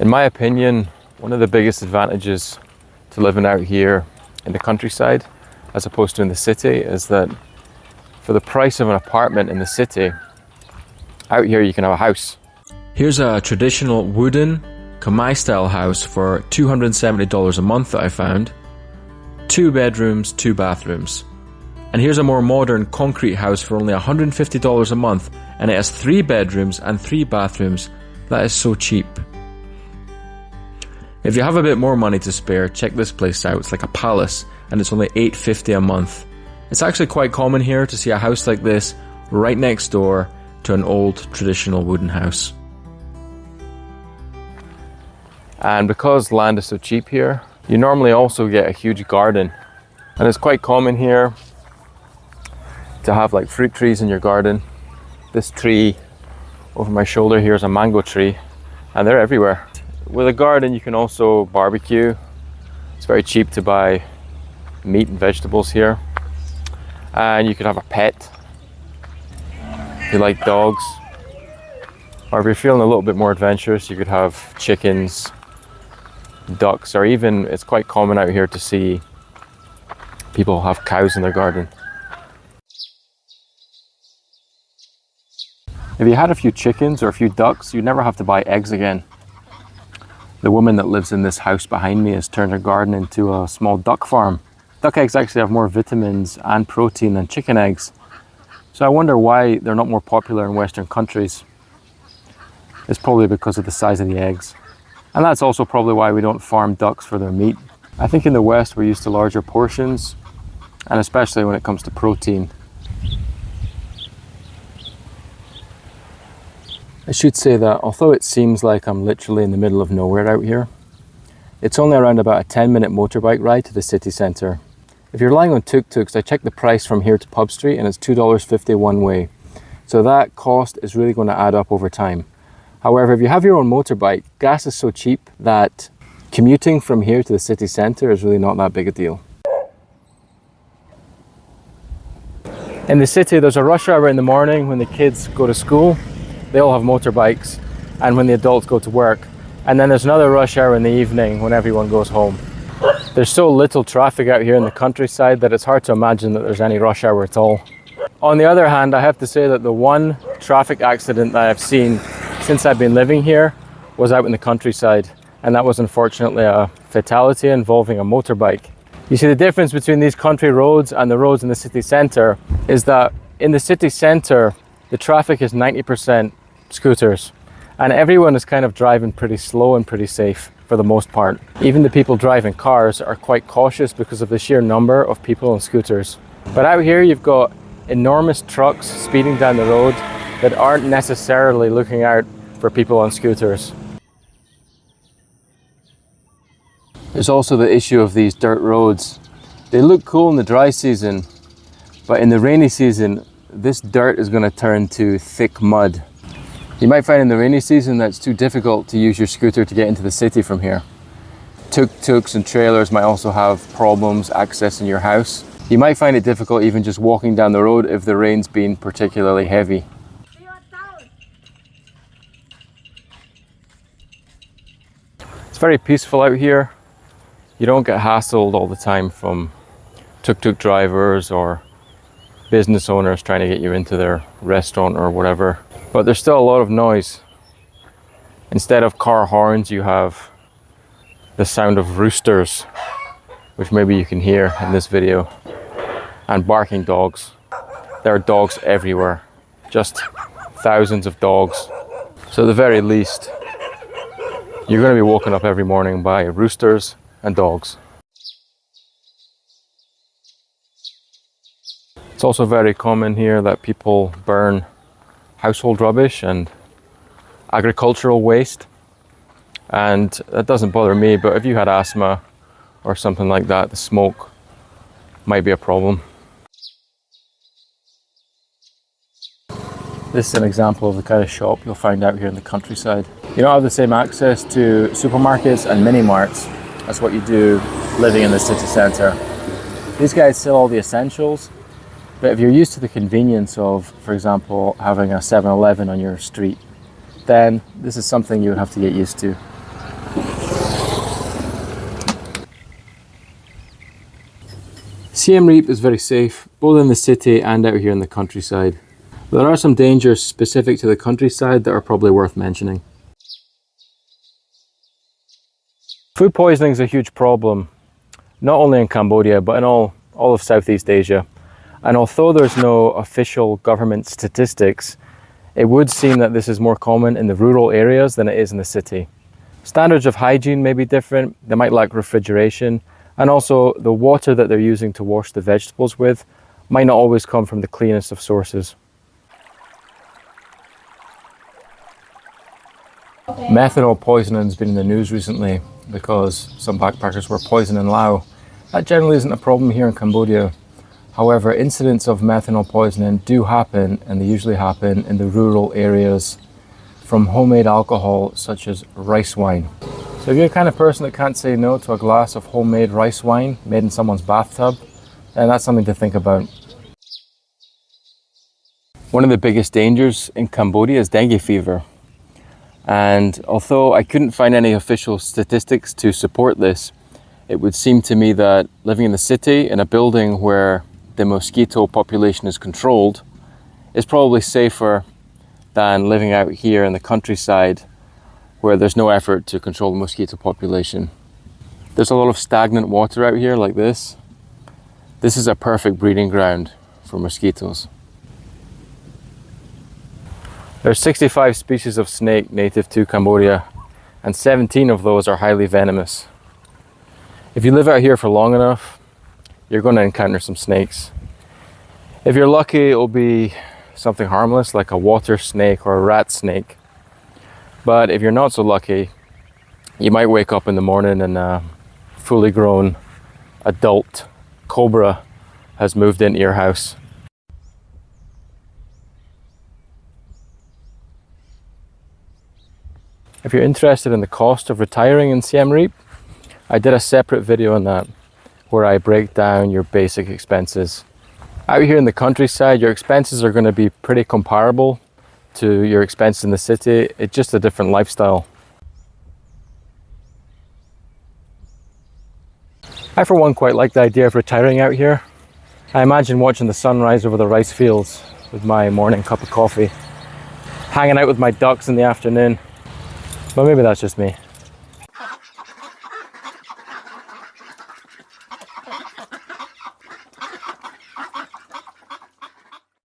In my opinion, one of the biggest advantages to living out here in the countryside as opposed to in the city is that for the price of an apartment in the city, out here you can have a house. Here's a traditional wooden Khmer style house for $270 a month that I found. 2 bedrooms, 2 bathrooms. And here's a more modern concrete house for only $150 a month, and it has 3 bedrooms and 3 bathrooms. That is so cheap. If you have a bit more money to spare, check this place out. It's like a palace, and it's only $850 a month. It's actually quite common here to see a house like this right next door to an old traditional wooden house. And because land is so cheap here, you normally also get a huge garden. And it's quite common here to have like fruit trees in your garden. This tree over my shoulder here is a mango tree, and they're everywhere. With a garden, you can also barbecue. It's very cheap to buy meat and vegetables here. And you could have a pet if you like dogs. Or if you're feeling a little bit more adventurous, you could have chickens, ducks, or even it's quite common out here to see people have cows in their garden. If you had a few chickens or a few ducks, you'd never have to buy eggs again. The woman that lives in this house behind me has turned her garden into a small duck farm. Duck eggs actually have more vitamins and protein than chicken eggs. So I wonder why they're not more popular in Western countries. It's probably because of the size of the eggs. And that's also probably why we don't farm ducks for their meat. I think in the West we're used to larger portions, and especially when it comes to protein. I should say that although it seems like I'm literally in the middle of nowhere out here, it's only around about a 10-minute motorbike ride to the city centre. If you're relying on tuk-tuks, I checked the price from here to Pub Street and it's $2.50 one way. So that cost is really going to add up over time. However, if you have your own motorbike, gas is so cheap that commuting from here to the city centre is really not that big a deal. In the city, there's a rush hour in the morning when the kids go to school. They all have motorbikes, and when the adults go to work. And then there's another rush hour in the evening when everyone goes home. There's so little traffic out here in the countryside that it's hard to imagine that there's any rush hour at all. On the other hand, I have to say that the one traffic accident that I've seen since I've been living here was out in the countryside, and that was unfortunately a fatality involving a motorbike. You see, the difference between these country roads and the roads in the city centre is that in the city centre, the traffic is 90% scooters, and everyone is kind of driving pretty slow and pretty safe for the most part. Even the people driving cars are quite cautious because of the sheer number of people on scooters. But out here you've got enormous trucks speeding down the road that aren't necessarily looking out for people on scooters. There's also the issue of these dirt roads. They look cool in the dry season, but in the rainy season, this dirt is going to turn to thick mud. You might find in the rainy season that it's too difficult to use your scooter to get into the city from here. Tuk-tuks and trailers might also have problems accessing your house. You might find it difficult even just walking down the road if the rain's been particularly heavy. It's very peaceful out here. You don't get hassled all the time from tuk-tuk drivers or business owners trying to get you into their restaurant or whatever. But there's still a lot of noise. Instead of car horns, you have the sound of roosters, which maybe you can hear in this video, and barking dogs. There are dogs everywhere, just thousands of dogs. So at the very least, you're going to be woken up every morning by roosters and dogs. It's also very common here that people burn household rubbish and agricultural waste, and that doesn't bother me, but if you had asthma or something like that, the smoke might be a problem. This is an example of the kind of shop you'll find out here in the countryside. You don't have the same access to supermarkets and mini marts as what you do living in the city centre. These guys sell all the essentials, but if you're used to the convenience of, for example, having a 7-Eleven on your street, then this is something you would have to get used to. Siem Reap is very safe, both in the city and out here in the countryside. There are some dangers specific to the countryside that are probably worth mentioning. Food poisoning is a huge problem, not only in Cambodia, but in all of Southeast Asia. And although there's no official government statistics, it would seem that this is more common in the rural areas than it is in the city. Standards of hygiene may be different, they might lack refrigeration, and also the water that they're using to wash the vegetables with might not always come from the cleanest of sources. Methanol poisoning has been in the news recently because some backpackers were poisoned in Laos. That generally isn't a problem here in Cambodia. However, incidents of methanol poisoning do happen, and they usually happen in the rural areas from homemade alcohol such as rice wine. So if you're the kind of person that can't say no to a glass of homemade rice wine made in someone's bathtub, then that's something to think about. One of the biggest dangers in Cambodia is dengue fever. And although I couldn't find any official statistics to support this, it would seem to me that living in the city in a building where the mosquito population is controlled is probably safer than living out here in the countryside where there's no effort to control the mosquito population. There's a lot of stagnant water out here like this. This is a perfect breeding ground for mosquitoes. There are 65 species of snake native to Cambodia, and 17 of those are highly venomous. If you live out here for long enough, you're going to encounter some snakes. If you're lucky, it'll be something harmless like a water snake or a rat snake. But if you're not so lucky, you might wake up in the morning and a fully grown adult cobra has moved into your house. If you're interested in the cost of retiring in Siem Reap, I did a separate video on that where I break down your basic expenses. Out here in the countryside, your expenses are going to be pretty comparable to your expenses in the city. It's just a different lifestyle. I for one quite like the idea of retiring out here. I imagine watching the sunrise over the rice fields with my morning cup of coffee, hanging out with my ducks in the afternoon. But maybe that's just me.